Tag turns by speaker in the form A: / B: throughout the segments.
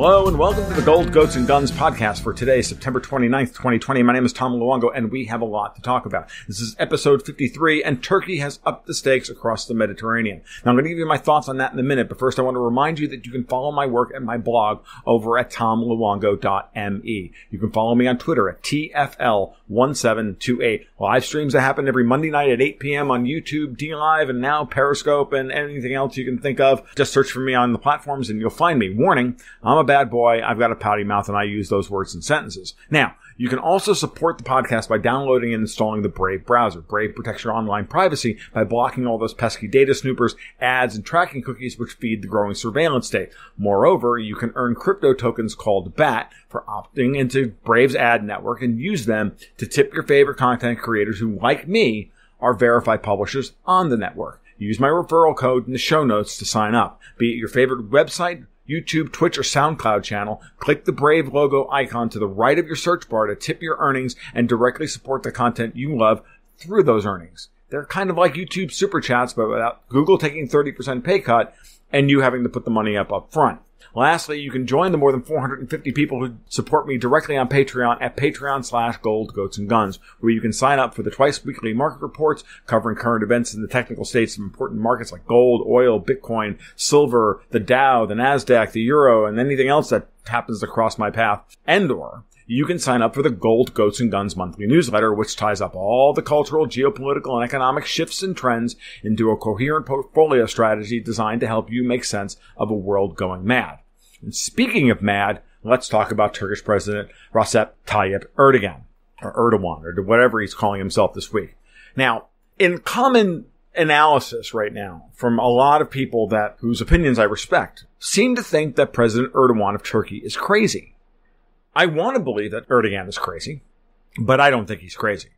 A: Hello and welcome to the Gold, Goats, and Guns podcast for today, September 29th, 2020. My name is Tom Luongo, and we have a lot to talk about. This is episode 53, and Turkey has upped the stakes across the Mediterranean. Now, I'm going to give you my thoughts on that in a minute, but first I want to remind you that you can follow my work and my blog over at tomluongo.me. You can follow me on Twitter at TFL1728. Live streams that happen every Monday night at 8 p.m. on YouTube, DLive, and now Periscope, and anything else you can think of. Just search for me on the platforms, and you'll find me. Warning, I'm a bad boy, I've got a pouty mouth, and I use those words in sentences. Now, you can also support the podcast by downloading and installing the Brave browser. Brave protects your online privacy by blocking all those pesky data snoopers, ads, and tracking cookies which feed the growing surveillance state. Moreover, you can earn crypto tokens called BAT for opting into Brave's ad network and use them to tip your favorite content creators who, like me, are verified publishers on the network. Use my referral code in the show notes to sign up. Be it your favorite website, YouTube, Twitch, or SoundCloud channel, click the Brave logo icon to the right of your search bar to tip your earnings and directly support the content you love through those earnings. They're kind of like YouTube Super Chats, but without Google taking 30% pay cut and you having to put the money up front. Lastly, you can join the more than 450 people who support me directly on Patreon at patreon.com/goldgoatsandguns, where you can sign up for the twice-weekly market reports covering current events and the technical states of important markets like gold, oil, Bitcoin, silver, the Dow, the Nasdaq, the Euro, and anything else that happens to cross my path. And/or you can sign up for the Gold, Goats, and Guns monthly newsletter, which ties up all the cultural, geopolitical, and economic shifts and trends into a coherent portfolio strategy designed to help you make sense of a world going mad. And speaking of mad, let's talk about Turkish President Recep Tayyip Erdogan, or whatever he's calling himself this week. Now, in common analysis right now from a lot of people whose opinions I respect, seem to think that President Erdogan of Turkey is crazy. I want to believe that Erdogan is crazy, but I don't think he's crazy.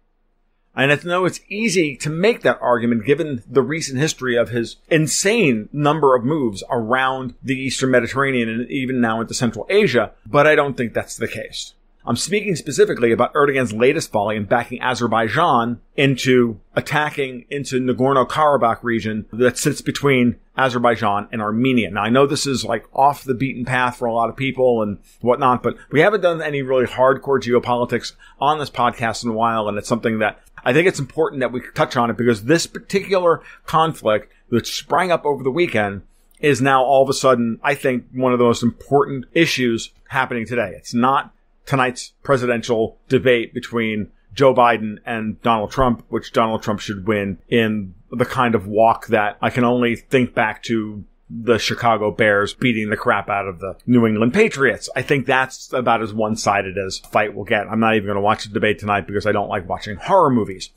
A: And it's easy to make that argument given the recent history of his insane number of moves around the Eastern Mediterranean and even now into Central Asia, but I don't think that's the case. I'm speaking specifically about Erdogan's latest folly in backing Azerbaijan into attacking into Nagorno-Karabakh region that sits between Azerbaijan and Armenia. Now, I know this is like off the beaten path for a lot of people and whatnot, but we haven't done any really hardcore geopolitics on this podcast in a while, and it's something that I think it's important that we touch on it because this particular conflict that sprang up over the weekend is now all of a sudden, I think, one of the most important issues happening today. It's not tonight's presidential debate between Joe Biden and Donald Trump, which Donald Trump should win in the kind of walk that I can only think back to the Chicago Bears beating the crap out of the New England Patriots. I think that's about as one-sided as a fight will get. I'm not even going to watch the debate tonight because I don't like watching horror movies.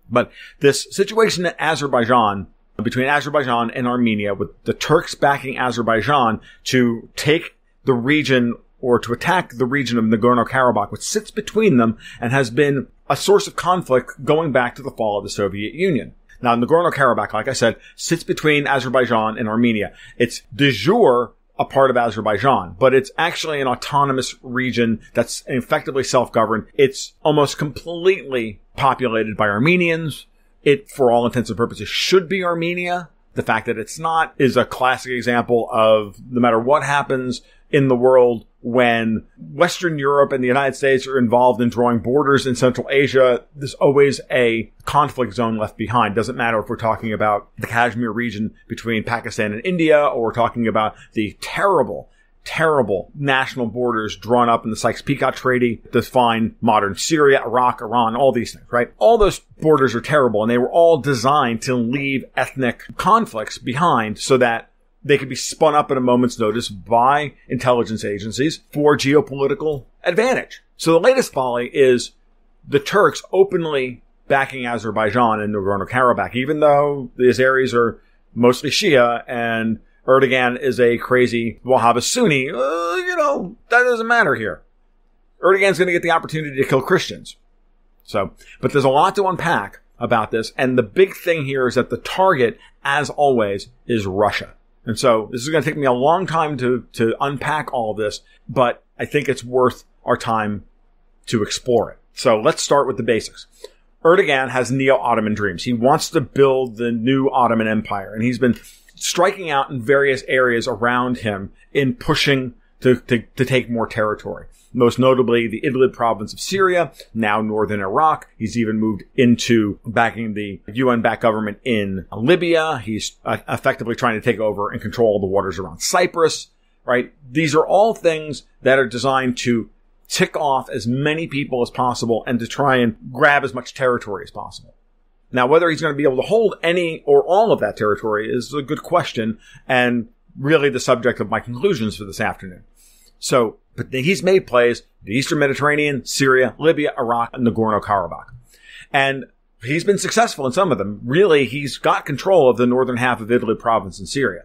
A: But this situation in Azerbaijan, between Azerbaijan and Armenia, with the Turks backing Azerbaijan to take the region or to attack the region of Nagorno-Karabakh, which sits between them and has been a source of conflict going back to the fall of the Soviet Union. Now, Nagorno-Karabakh, like I said, sits between Azerbaijan and Armenia. It's de jure a part of Azerbaijan, but it's actually an autonomous region that's effectively self-governed. It's almost completely populated by Armenians. It, for all intents and purposes, should be Armenia. The fact that it's not is a classic example of no matter what happens in the world when Western Europe and the United States are involved in drawing borders in Central Asia, there's always a conflict zone left behind. Doesn't matter if we're talking about the Kashmir region between Pakistan and India, or we're talking about the terrible national borders drawn up in the Sykes-Picot Treaty to define modern Syria, Iraq, Iran, all these things, right? All those borders are terrible, and they were all designed to leave ethnic conflicts behind so that they could be spun up at a moment's notice by intelligence agencies for geopolitical advantage. So the latest folly is the Turks openly backing Azerbaijan and Nagorno-Karabakh, even though these areas are mostly Shia and Erdogan is a crazy Wahhabist Sunni. That doesn't matter here. Erdogan's going to get the opportunity to kill Christians. But there's a lot to unpack about this. And the big thing here is that the target, as always, is Russia. And so this is going to take me a long time to unpack all of this, but I think it's worth our time to explore it. So let's start with the basics. Erdogan has neo-Ottoman dreams. He wants to build the new Ottoman Empire, and he's been striking out in various areas around him in pushing to take more territory. Most notably, the Idlib province of Syria, now northern Iraq. He's even moved into backing the UN-backed government in Libya. He's effectively trying to take over and control the waters around Cyprus, right? These are all things that are designed to tick off as many people as possible and to try and grab as much territory as possible. Now, whether he's going to be able to hold any or all of that territory is a good question and really the subject of my conclusions for this afternoon. So, but he's made plays, the Eastern Mediterranean, Syria, Libya, Iraq, and Nagorno-Karabakh. And he's been successful in some of them. Really, he's got control of the northern half of Idlib province in Syria.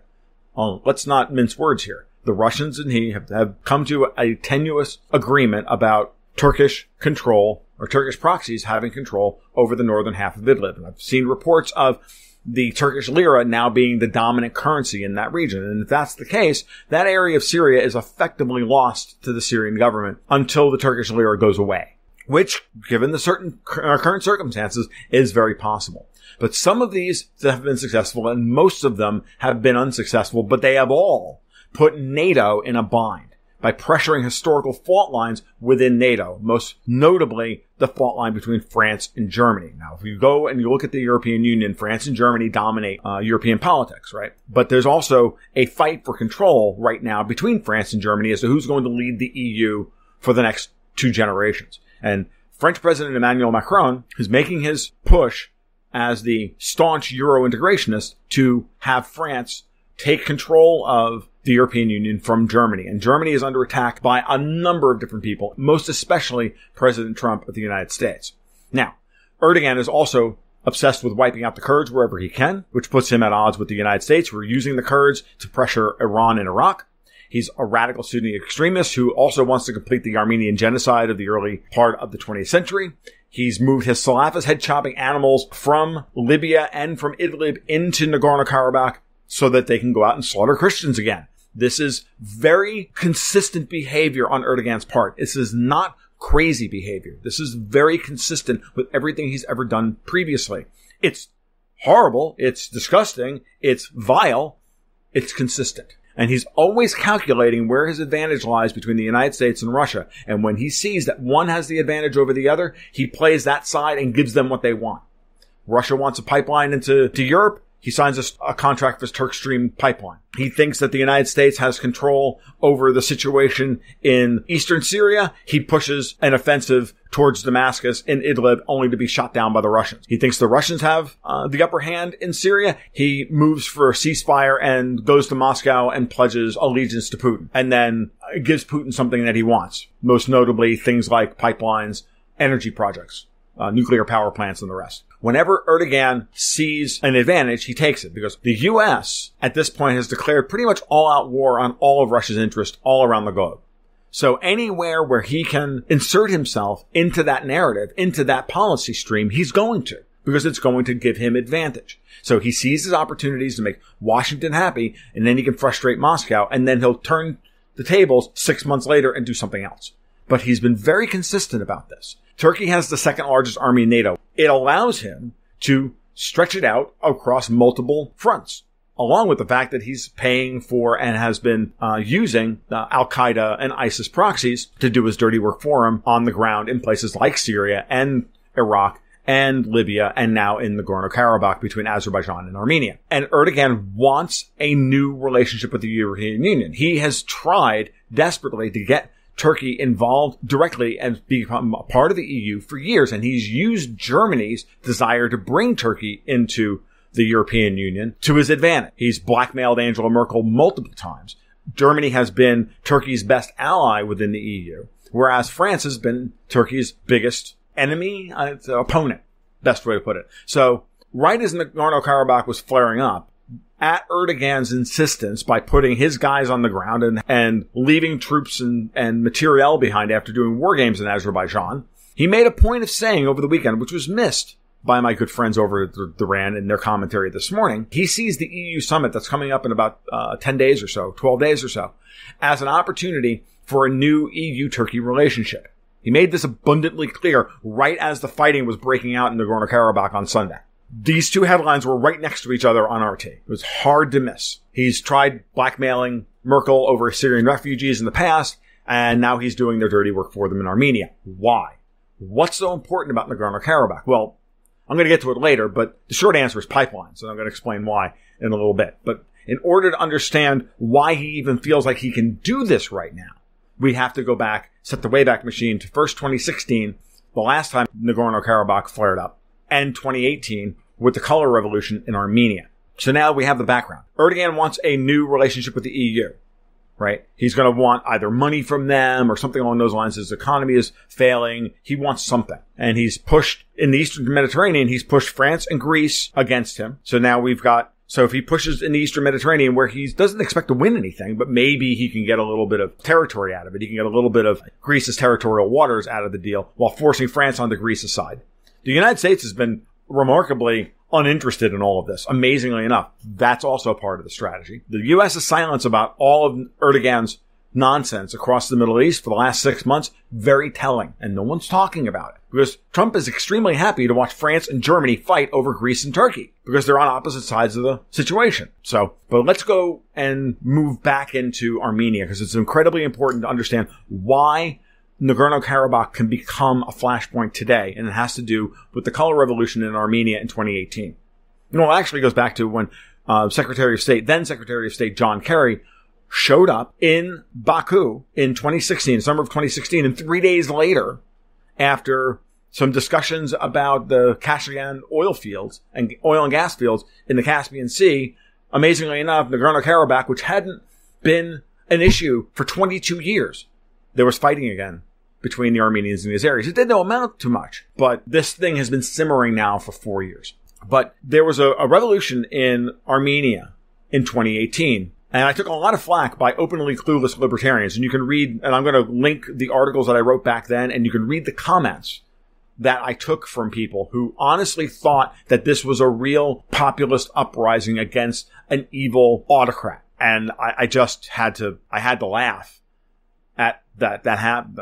A: Let's not mince words here. The Russians and he have come to a tenuous agreement about Turkish control, or Turkish proxies having control over the northern half of Idlib. And I've seen reports of the Turkish lira now being the dominant currency in that region. And if that's the case, that area of Syria is effectively lost to the Syrian government until the Turkish lira goes away, which, given the current circumstances, is very possible. But some of these have been successful, and most of them have been unsuccessful, but they have all put NATO in a bind by pressuring historical fault lines within NATO, most notably the fault line between France and Germany. Now, if you go and you look at the European Union, France and Germany dominate European politics, right? But there's also a fight for control right now between France and Germany as to who's going to lead the EU for the next 2 generations. And French President Emmanuel Macron is making his push as the staunch Euro integrationist to have France take control of the European Union from Germany. And Germany is under attack by a number of different people, most especially President Trump of the United States. Now, Erdogan is also obsessed with wiping out the Kurds wherever he can, which puts him at odds with the United States, who are using the Kurds to pressure Iran and Iraq. He's a radical Sunni extremist who also wants to complete the Armenian genocide of the early part of the 20th century. He's moved his Salafist head-chopping animals from Libya and from Idlib into Nagorno-Karabakh so that they can go out and slaughter Christians again. This is very consistent behavior on Erdogan's part. This is not crazy behavior. This is very consistent with everything he's ever done previously. It's horrible. It's disgusting. It's vile. It's consistent. And he's always calculating where his advantage lies between the United States and Russia. And when he sees that one has the advantage over the other, he plays that side and gives them what they want. Russia wants a pipeline into Europe. He signs a contract for his Turk Stream pipeline. He thinks that the United States has control over the situation in eastern Syria. He pushes an offensive towards Damascus in Idlib only to be shot down by the Russians. He thinks the Russians have the upper hand in Syria. He moves for a ceasefire and goes to Moscow and pledges allegiance to Putin. And then gives Putin something that he wants. Most notably things like pipelines, energy projects, nuclear power plants, and the rest. Whenever Erdogan sees an advantage, he takes it because the U.S. at this point has declared pretty much all-out war on all of Russia's interest all around the globe. So anywhere where he can insert himself into that narrative, into that policy stream, he's going to, because it's going to give him advantage. So he sees his opportunities to make Washington happy, and then he can frustrate Moscow, and then he'll turn the tables 6 months later and do something else. But he's been very consistent about this. Turkey has the second largest army in NATO. It allows him to stretch it out across multiple fronts, along with the fact that he's paying for and has been using Al-Qaeda and ISIS proxies to do his dirty work for him on the ground in places like Syria and Iraq and Libya and now in Nagorno-Karabakh between Azerbaijan and Armenia. And Erdogan wants a new relationship with the European Union. He has tried desperately to get Turkey involved directly and become a part of the EU for years. And he's used Germany's desire to bring Turkey into the European Union to his advantage. He's blackmailed Angela Merkel multiple times. Germany has been Turkey's best ally within the EU, whereas France has been Turkey's biggest enemy, opponent, best way to put it. So right as Nagorno-Karabakh was flaring up, at Erdogan's insistence, by putting his guys on the ground and leaving troops and materiel behind after doing war games in Azerbaijan, he made a point of saying over the weekend, which was missed by my good friends over at the RAN in their commentary this morning, he sees the EU summit that's coming up in about 10 days or so, 12 days or so, as an opportunity for a new EU-Turkey relationship. He made this abundantly clear right as the fighting was breaking out in Nagorno-Karabakh on Sunday. These two headlines were right next to each other on RT. It was hard to miss. He's tried blackmailing Merkel over Syrian refugees in the past, and now he's doing their dirty work for them in Armenia. Why? What's so important about Nagorno-Karabakh? Well, I'm going to get to it later, but the short answer is pipelines, and I'm going to explain why in a little bit. But in order to understand why he even feels like he can do this right now, we have to go back, set the Wayback Machine to first 2016, the last time Nagorno-Karabakh flared up, and 2018 with the color revolution in Armenia. So now we have the background. Erdogan wants a new relationship with the EU, right? He's going to want either money from them or something along those lines. His economy is failing. He wants something. And he's pushed, in the Eastern Mediterranean, he's pushed France and Greece against him. So now so if he pushes in the Eastern Mediterranean where he doesn't expect to win anything, but maybe he can get a little bit of territory out of it. He can get a little bit of Greece's territorial waters out of the deal while forcing France onto Greece's side. The United States has been remarkably uninterested in all of this. Amazingly enough, that's also part of the strategy. The U.S.'s silence about all of Erdogan's nonsense across the Middle East for the last 6 months, very telling. And no one's talking about it because Trump is extremely happy to watch France and Germany fight over Greece and Turkey because they're on opposite sides of the situation. But let's go and move back into Armenia because it's incredibly important to understand why Nagorno-Karabakh can become a flashpoint today, and it has to do with the color revolution in Armenia in 2018. It actually goes back to when then Secretary of State John Kerry showed up in Baku in 2016, summer of 2016, and 3 days later, after some discussions about the Kashagan oil and gas fields in the Caspian Sea, amazingly enough, Nagorno-Karabakh, which hadn't been an issue for 22 years, there was fighting again between the Armenians and the Azeris. It didn't amount to much, but this thing has been simmering now for 4 years. But there was a revolution in Armenia in 2018, and I took a lot of flack by openly clueless libertarians. And you can read, and I'm going to link the articles that I wrote back then, and you can read the comments that I took from people who honestly thought that this was a real populist uprising against an evil autocrat. And I had to laugh at that I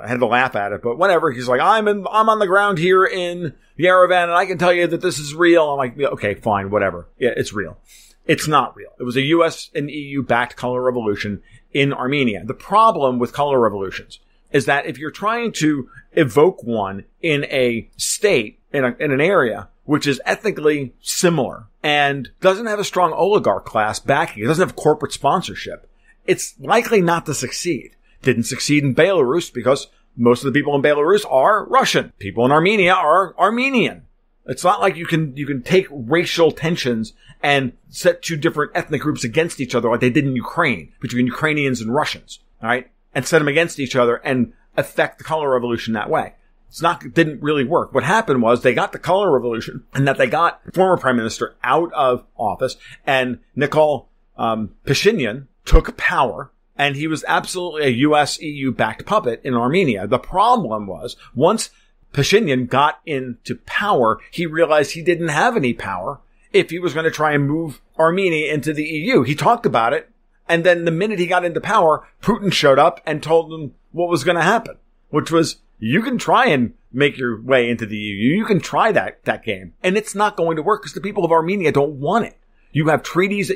A: had to laugh at it, but whatever. He's like, I'm on the ground here in Yerevan, and I can tell you that this is real. I'm like, yeah, okay, fine, whatever. Yeah, it's real. It's not real. It was a U.S. and EU-backed color revolution in Armenia. The problem with color revolutions is that if you're trying to evoke one in a state, in an area, which is ethnically similar and doesn't have a strong oligarch class backing, it doesn't have corporate sponsorship, it's likely not to succeed. Didn't succeed in Belarus because most of the people in Belarus are Russian. People in Armenia are Armenian. It's not like you can take racial tensions and set two different ethnic groups against each other like they did in Ukraine, between Ukrainians and Russians, all right? And set them against each other and affect the color revolution that way. It didn't really work. What happened was they got the color revolution and that they got former prime minister out of office, and Nikol Pashinyan took power. And he was absolutely a U.S. EU-backed puppet in Armenia. The problem was, once Pashinyan got into power, he realized he didn't have any power if he was going to try and move Armenia into the EU. He talked about it, and then the minute he got into power, Putin showed up and told him what was going to happen, which was, you can try and make your way into the EU. You can try that game. And it's not going to work because the people of Armenia don't want it. You have treaties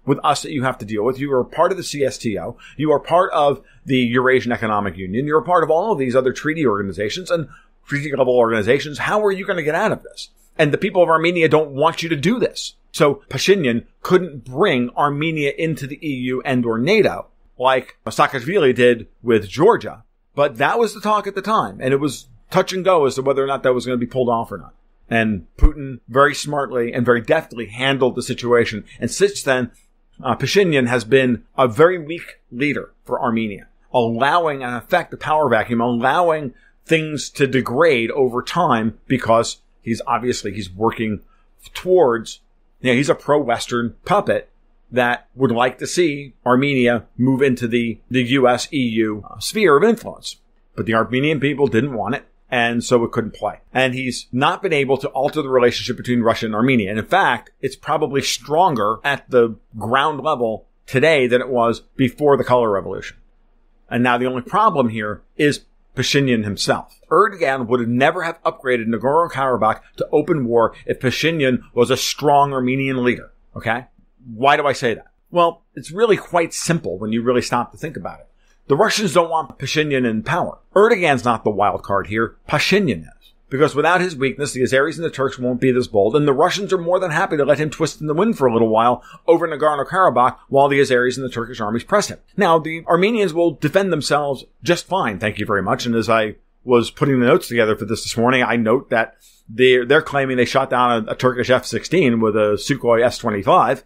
A: with us that you have to deal with. You are part of the CSTO. You are part of the Eurasian Economic Union. You're a part of all of these other treaty organizations and treaty level organizations. How are you going to get out of this? And the people of Armenia don't want you to do this. So Pashinyan couldn't bring Armenia into the EU and or NATO like Saakashvili did with Georgia. But that was the talk at the time. And it was touch and go as to whether or not that was going to be pulled off or not. And Putin very smartly and very deftly handled the situation. And since then, Pashinyan has been a very weak leader for Armenia, allowing an effect, a power vacuum, allowing things to degrade over time because he's working towards, he's a pro-Western puppet that would like to see Armenia move into the US-EU sphere of influence. But the Armenian people didn't want it. And so it couldn't play. And he's not been able to alter the relationship between Russia and Armenia. And in fact, it's probably stronger at the ground level today than it was before the color revolution. And now the only problem here is Pashinyan himself. Erdogan would have never have upgraded Nagorno-Karabakh to open war if Pashinyan was a strong Armenian leader. Okay? Why do I say that? Well, it's really quite simple when you really stop to think about it. The Russians don't want Pashinyan in power. Erdogan's not the wild card here. Pashinyan is. Because without his weakness, the Azeris and the Turks won't be this bold, and the Russians are more than happy to let him twist in the wind for a little while over Nagorno-Karabakh while the Azeris and the Turkish armies press him. Now, the Armenians will defend themselves just fine, thank you very much, and as I was putting the notes together for this morning, I note that they're claiming they shot down a Turkish F-16 with a Sukhoi S-25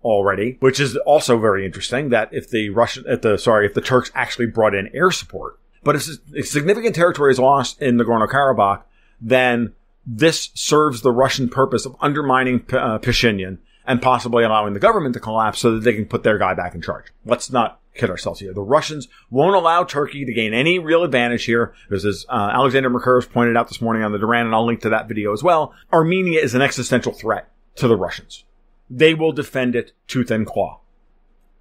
A: already, which is also very interesting that if the Turks actually brought in air support. But if significant territory is lost in Nagorno-Karabakh, then this serves the Russian purpose of undermining Pashinyan and possibly allowing the government to collapse so that they can put their guy back in charge. Let's not kid ourselves here. The Russians won't allow Turkey to gain any real advantage here, because as Alexander Mercouris pointed out this morning on the Duran, and I'll link to that video as well, Armenia is an existential threat to the Russians. They will defend it tooth and claw.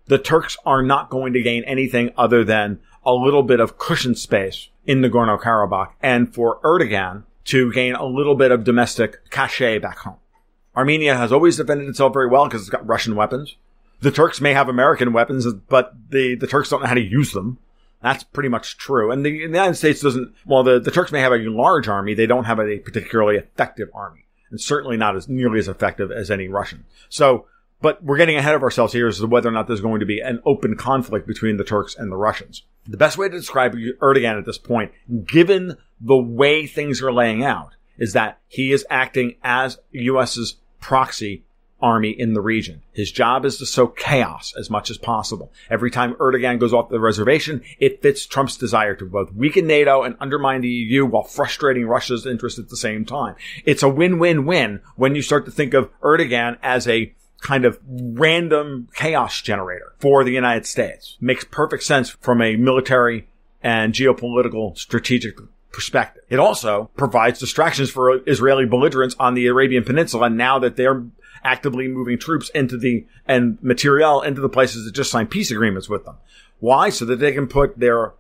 A: The Turks are not going to gain anything other than a little bit of cushion space in Nagorno-Karabakh, and for Erdogan to gain a little bit of domestic cachet back home. Armenia has always defended itself very well because it's got Russian weapons. The Turks may have American weapons, but the Turks don't know how to use them. That's pretty much true. And the United States doesn't, well, the Turks may have a large army, they don't have a particularly effective army. And certainly not as nearly as effective as any Russian. So, but we're getting ahead of ourselves here as to whether or not there's going to be an open conflict between the Turks and the Russians. The best way to describe Erdogan at this point, given the way things are laying out, is that he is acting as U.S.'s proxy army in the region. His job is to sow chaos as much as possible. Every time Erdogan goes off the reservation, it fits Trump's desire to both weaken NATO and undermine the EU while frustrating Russia's interests at the same time. It's a win-win-win when you start to think of Erdogan as a kind of random chaos generator for the United States. Makes perfect sense from a military and geopolitical strategic perspective. It also provides distractions for Israeli belligerents on the Arabian Peninsula now that they're actively moving troops and materiel into the places that just signed peace agreements with them. Why? So that they can put their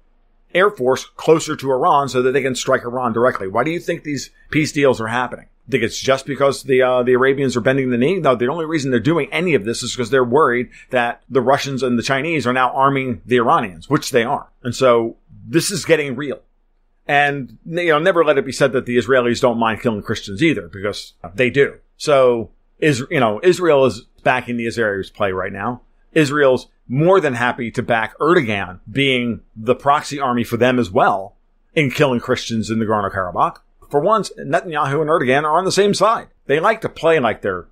A: air force closer to Iran so that they can strike Iran directly. Why do you think these peace deals are happening? Think it's just because the Arabians are bending the knee? No, the only reason they're doing any of this is because they're worried that the Russians and the Chinese are now arming the Iranians, which they are. And so this is getting real. And, never let it be said that the Israelis don't mind killing Christians either, because they do. So, Israel is backing the Azeris play right now. Israel's more than happy to back Erdogan being the proxy army for them as well in killing Christians in Nagorno-Karabakh. For once, Netanyahu and Erdogan are on the same side. They like to play like they're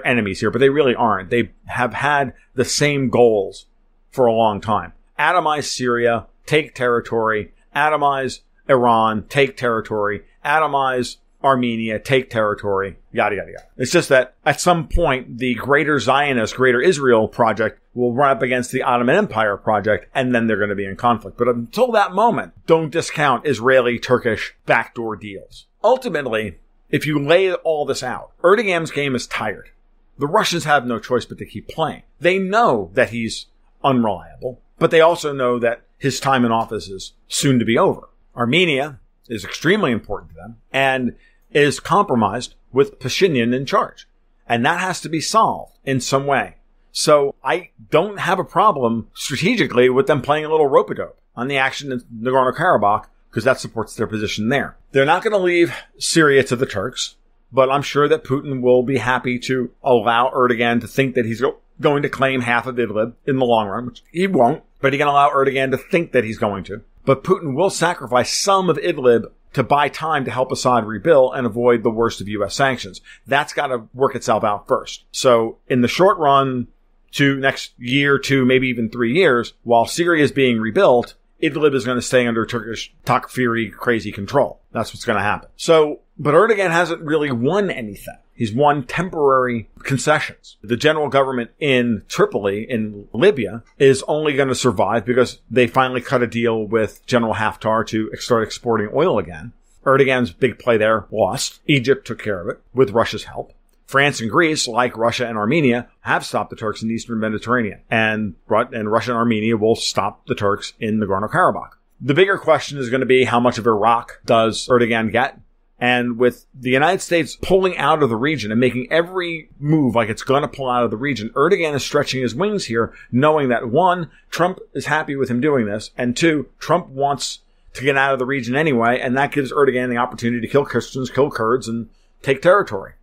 A: enemies here, but they really aren't. They have had the same goals for a long time. Atomize Syria, take territory. Atomize Iran, take territory. Atomize Armenia, take territory. Yada, yada, yada. It's just that at some point, the Greater Zionist, Greater Israel project will run up against the Ottoman Empire project, and then they're going to be in conflict. But until that moment, don't discount Israeli-Turkish backdoor deals. Ultimately, if you lay all this out, Erdogan's game is tired. The Russians have no choice but to keep playing. They know that he's unreliable, but they also know that his time in office is soon to be over. Armenia is extremely important to them and is compromised with Pashinyan in charge. And that has to be solved in some way. So I don't have a problem strategically with them playing a little rope-a-dope on the action in Nagorno-Karabakh, because that supports their position there. They're not going to leave Syria to the Turks, but I'm sure that Putin will be happy to allow Erdogan to think that he's going to claim half of Idlib in the long run, which he won't, but he can allow Erdogan to think that he's going to. But Putin will sacrifice some of Idlib to buy time to help Assad rebuild and avoid the worst of U.S. sanctions. That's got to work itself out first. So in the short run, to next year, 2, maybe even 3 years, while Syria is being rebuilt, Idlib is going to stay under Turkish Takfiri crazy control. That's what's going to happen. So, but Erdogan hasn't really won anything. He's won temporary concessions. The general government in Tripoli, in Libya, is only going to survive because they finally cut a deal with General Haftar to start exporting oil again. Erdogan's big play there lost. Egypt took care of it with Russia's help. France and Greece, like Russia and Armenia, have stopped the Turks in the Eastern Mediterranean. And Russia and Armenia will stop the Turks in Nagorno-Karabakh. The bigger question is going to be how much of Iraq does Erdogan get? And with the United States pulling out of the region and making every move like it's going to pull out of the region, Erdogan is stretching his wings here, knowing that, one, Trump is happy with him doing this, and two, Trump wants to get out of the region anyway, and that gives Erdogan the opportunity to kill Christians, kill Kurds, and take territory.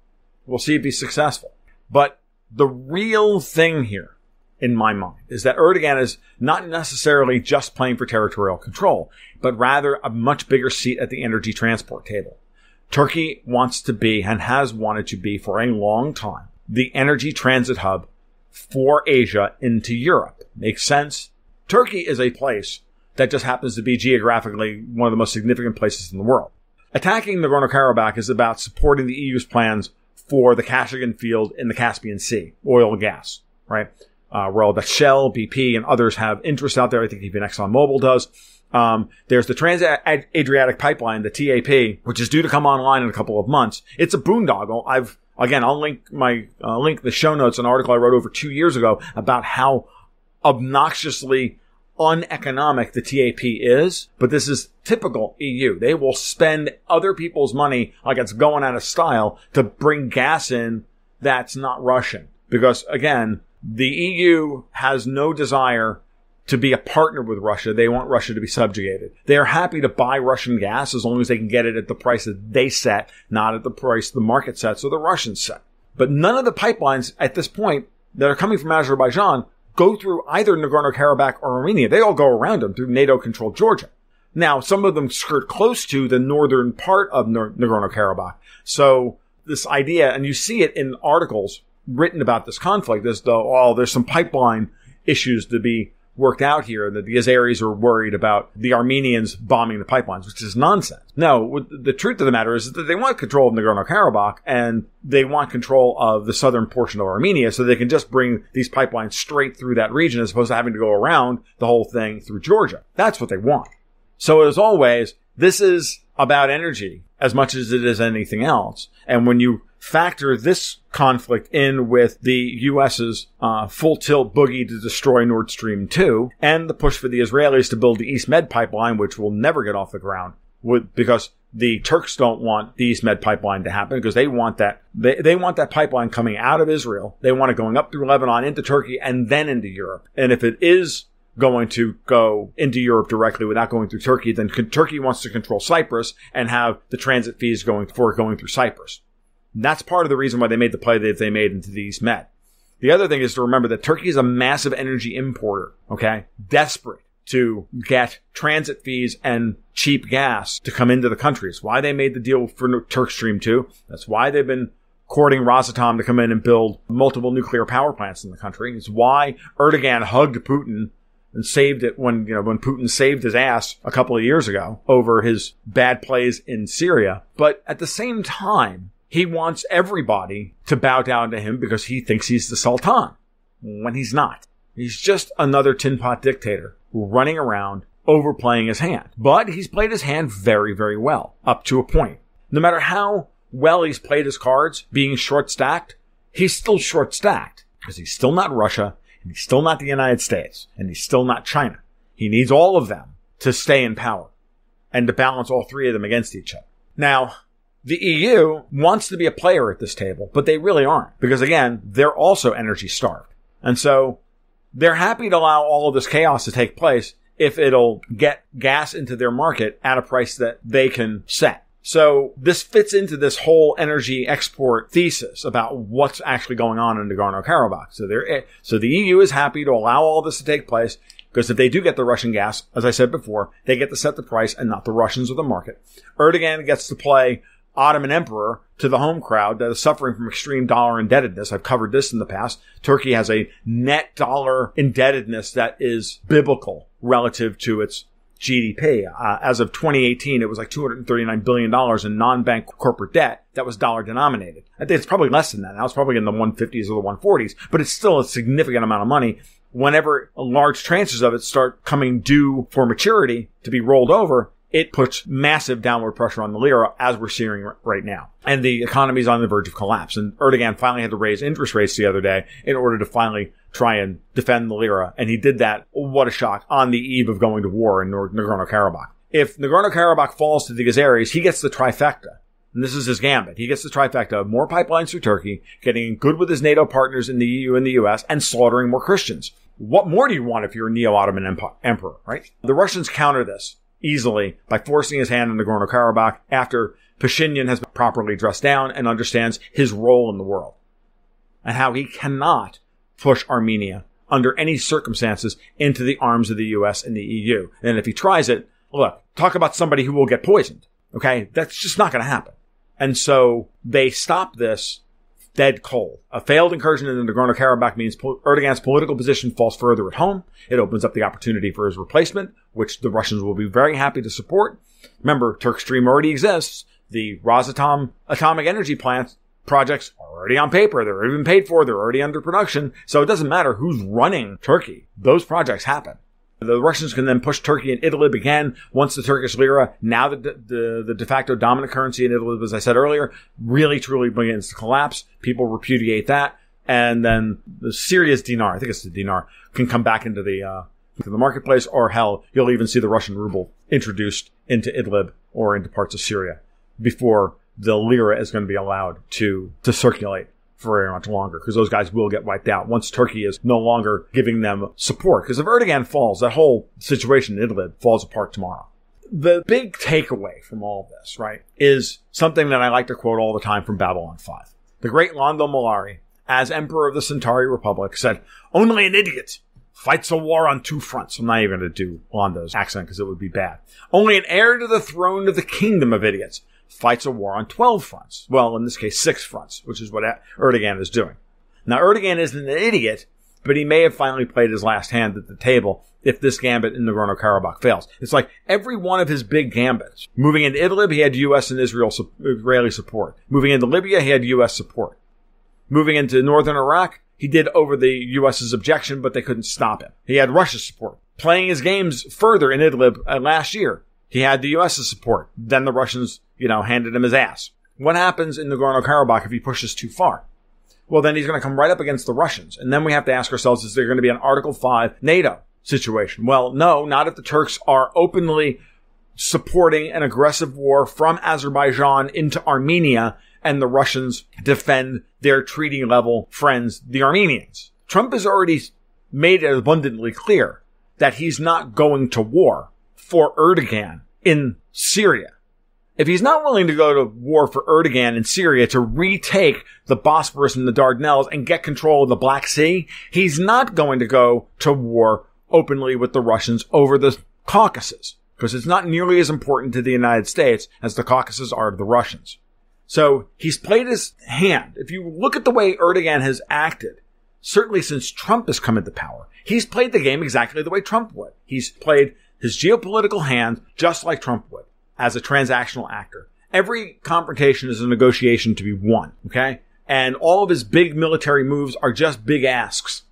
A: We'll see if he's successful. But the real thing here, in my mind, is that Erdogan is not necessarily just playing for territorial control, but rather a much bigger seat at the energy transport table. Turkey wants to be, and has wanted to be for a long time, the energy transit hub for Asia into Europe. Makes sense? Turkey is a place that just happens to be geographically one of the most significant places in the world. Attacking Nagorno-Karabakh is about supporting the EU's plans for the Kashagan field in the Caspian Sea, oil and gas, right? Well, that Shell, BP, and others have interest out there. I think even ExxonMobil does. There's the Trans-Adriatic Pipeline, the TAP, which is due to come online in a couple of months. It's a boondoggle. I'll link the show notes, an article I wrote over 2 years ago about how obnoxiously uneconomic the TAP is. But this is typical EU. They will spend other people's money like it's going out of style to bring gas in that's not Russian. Because again, the EU has no desire to be a partner with Russia. They want Russia to be subjugated. They are happy to buy Russian gas as long as they can get it at the price that they set, not at the price the market sets or the Russians set. But none of the pipelines at this point that are coming from Azerbaijan go through either Nagorno-Karabakh or Armenia. They all go around them through NATO-controlled Georgia. Now, some of them skirt close to the northern part of Nagorno-Karabakh. So this idea, and you see it in articles written about this conflict, as though, there's some pipeline issues to be worked out here, that the Azeris are worried about the Armenians bombing the pipelines, which is nonsense. No, the truth of the matter is that they want control of Nagorno-Karabakh, and they want control of the southern portion of Armenia so they can just bring these pipelines straight through that region as opposed to having to go around the whole thing through Georgia. That's what they want. So as always, this is about energy as much as it is anything else. And when you factor this conflict in with the U.S.'s full tilt boogie to destroy Nord Stream 2 and the push for the Israelis to build the East Med pipeline, which will never get off the ground because the Turks don't want the East Med pipeline to happen because they want that. They want that pipeline coming out of Israel. They want it going up through Lebanon into Turkey and then into Europe. And if it is going to go into Europe directly without going through Turkey, then Turkey wants to control Cyprus and have the transit fees going through Cyprus. And that's part of the reason why they made the play that they made into the East Med. The other thing is to remember that Turkey is a massive energy importer, okay? Desperate to get transit fees and cheap gas to come into the country. It's why they made the deal for Turk Stream 2. That's why they've been courting Rosatom to come in and build multiple nuclear power plants in the country. It's why Erdogan hugged Putin and saved it when Putin saved his ass a couple of years ago over his bad plays in Syria. But at the same time, he wants everybody to bow down to him because he thinks he's the Sultan, when he's not. He's just another tin pot dictator running around overplaying his hand. But he's played his hand very, very well, up to a point. No matter how well he's played his cards, being short-stacked, he's still short-stacked because he's still not Russia, and he's still not the United States, and he's still not China. He needs all of them to stay in power and to balance all three of them against each other. Now, the EU wants to be a player at this table, but they really aren't because, again, they're also energy starved. And so they're happy to allow all of this chaos to take place if it'll get gas into their market at a price that they can set. So this fits into this whole energy export thesis about what's actually going on in Nagorno-Karabakh. So the EU is happy to allow all this to take place because if they do get the Russian gas, as I said before, they get to set the price and not the Russians or the market. Erdogan gets to play Ottoman emperor to the home crowd that is suffering from extreme dollar indebtedness. I've covered this in the past. Turkey has a net dollar indebtedness that is biblical relative to its GDP. As of 2018, it was like $239 billion in non-bank corporate debt that was dollar denominated. I think it's probably less than that. Now it's probably in the 150s or the 140s, but it's still a significant amount of money. Whenever large tranches of it start coming due for maturity to be rolled over, it puts massive downward pressure on the lira, as we're seeing right now. And the economy is on the verge of collapse. And Erdogan finally had to raise interest rates the other day in order to finally try and defend the lira. And he did that, what a shock, on the eve of going to war in Nagorno-Karabakh. If Nagorno-Karabakh falls to the Azeris, he gets the trifecta. And this is his gambit. He gets the trifecta of more pipelines through Turkey, getting good with his NATO partners in the EU and the US, and slaughtering more Christians. What more do you want if you're a neo-Ottoman emperor, right? The Russians counter this easily by forcing his hand in Nagorno-Karabakh after Pashinyan has been properly dressed down and understands his role in the world and how he cannot push Armenia under any circumstances into the arms of the US and the EU. And if he tries it, look, talk about somebody who will get poisoned. Okay? That's just not going to happen. And so they stop this dead cold. A failed incursion into Nagorno-Karabakh means Erdogan's political position falls further at home. It opens up the opportunity for his replacement, which the Russians will be very happy to support. Remember, Turk Stream already exists. The Rosatom atomic energy plant projects are already on paper. They're already been paid for. They're already under production. So it doesn't matter who's running Turkey. Those projects happen. The Russians can then push Turkey and Idlib again once the Turkish lira, now the de facto dominant currency in Idlib, as I said earlier, really truly begins to collapse. People repudiate that. And then the Syria's dinar, I think it's the dinar, can come back into the marketplace, or hell, you'll even see the Russian ruble introduced into Idlib or into parts of Syria before the lira is going to be allowed to circulate for very much longer, because those guys will get wiped out once Turkey is no longer giving them support. Because if Erdogan falls, that whole situation in Idlib falls apart tomorrow. The big takeaway from all of this, right, is something that I like to quote all the time from Babylon 5. The great Londo Mollari, as Emperor of the Centauri Republic, said, "Only an idiot fights a war on two fronts." I'm not even going to do Londo's accent because it would be bad. "Only an heir to the throne of the kingdom of idiots fights a war on 12 fronts. Well, in this case, 6 fronts, which is what Erdogan is doing. Now, Erdogan isn't an idiot, but he may have finally played his last hand at the table if this gambit in Nagorno-Karabakh fails. It's like every one of his big gambits. Moving into Idlib, he had U.S. and Israeli support. Moving into Libya, he had U.S. support. Moving into northern Iraq, he did over the U.S.'s objection, but they couldn't stop him. He had Russia's support. Playing his games further in Idlib last year, he had the U.S.'s support. Then the Russians, handed him his ass. What happens in Nagorno-Karabakh if he pushes too far? Well, then he's going to come right up against the Russians. And then we have to ask ourselves, is there going to be an Article 5 NATO situation? Well, no, not if the Turks are openly supporting an aggressive war from Azerbaijan into Armenia and the Russians defend their treaty-level friends, the Armenians. Trump has already made it abundantly clear that he's not going to war for Erdogan in Syria. If he's not willing to go to war for Erdogan in Syria to retake the Bosporus and the Dardanelles and get control of the Black Sea, he's not going to go to war openly with the Russians over the Caucasus, because it's not nearly as important to the United States as the Caucasus are to the Russians. So he's played his hand. If you look at the way Erdogan has acted, certainly since Trump has come into power, he's played the game exactly the way Trump would. He's played his geopolitical hand just like Trump would, as a transactional actor. Every confrontation is a negotiation to be won, okay? And all of his big military moves are just big asks.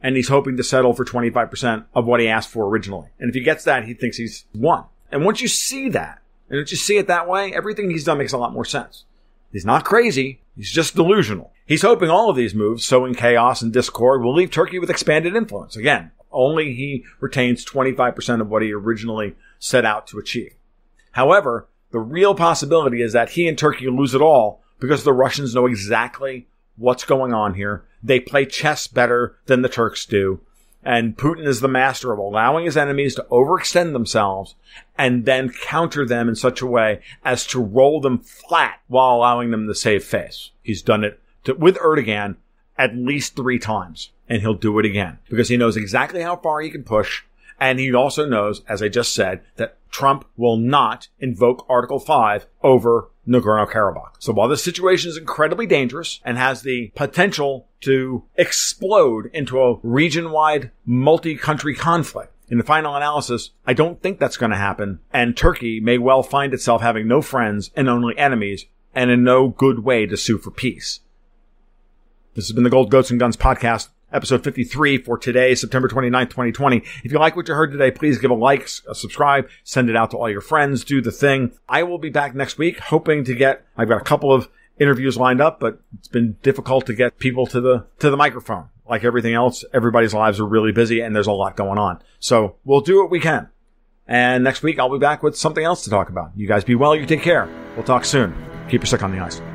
A: And he's hoping to settle for 25% of what he asked for originally. And if he gets that, he thinks he's won. And once you see that, and once you see it that way, everything he's done makes a lot more sense. He's not crazy. He's just delusional. He's hoping all of these moves, sowing chaos and discord, will leave Turkey with expanded influence. Again, only he retains 25% of what he originally set out to achieve. However, the real possibility is that he and Turkey lose it all because the Russians know exactly what's going on here. They play chess better than the Turks do. And Putin is the master of allowing his enemies to overextend themselves and then counter them in such a way as to roll them flat while allowing them to save face. He's done it with Erdogan at least 3 times. And he'll do it again because he knows exactly how far he can push. And he also knows, as I just said, that Trump will not invoke Article 5 over Nagorno-Karabakh. So while this situation is incredibly dangerous and has the potential to explode into a region-wide multi-country conflict, in the final analysis, I don't think that's going to happen. And Turkey may well find itself having no friends and only enemies and in no good way to sue for peace. This has been the Gold Goats and Guns podcast. Episode 53 for today, September 29th, 2020. If you like what you heard today, please give a like, a subscribe, send it out to all your friends, do the thing. I will be back next week, hoping to I've got a couple of interviews lined up, but it's been difficult to get people to the microphone. Like everything else, everybody's lives are really busy and there's a lot going on. So we'll do what we can. And next week I'll be back with something else to talk about. You guys be well, you take care. We'll talk soon. Keep your stick on the ice.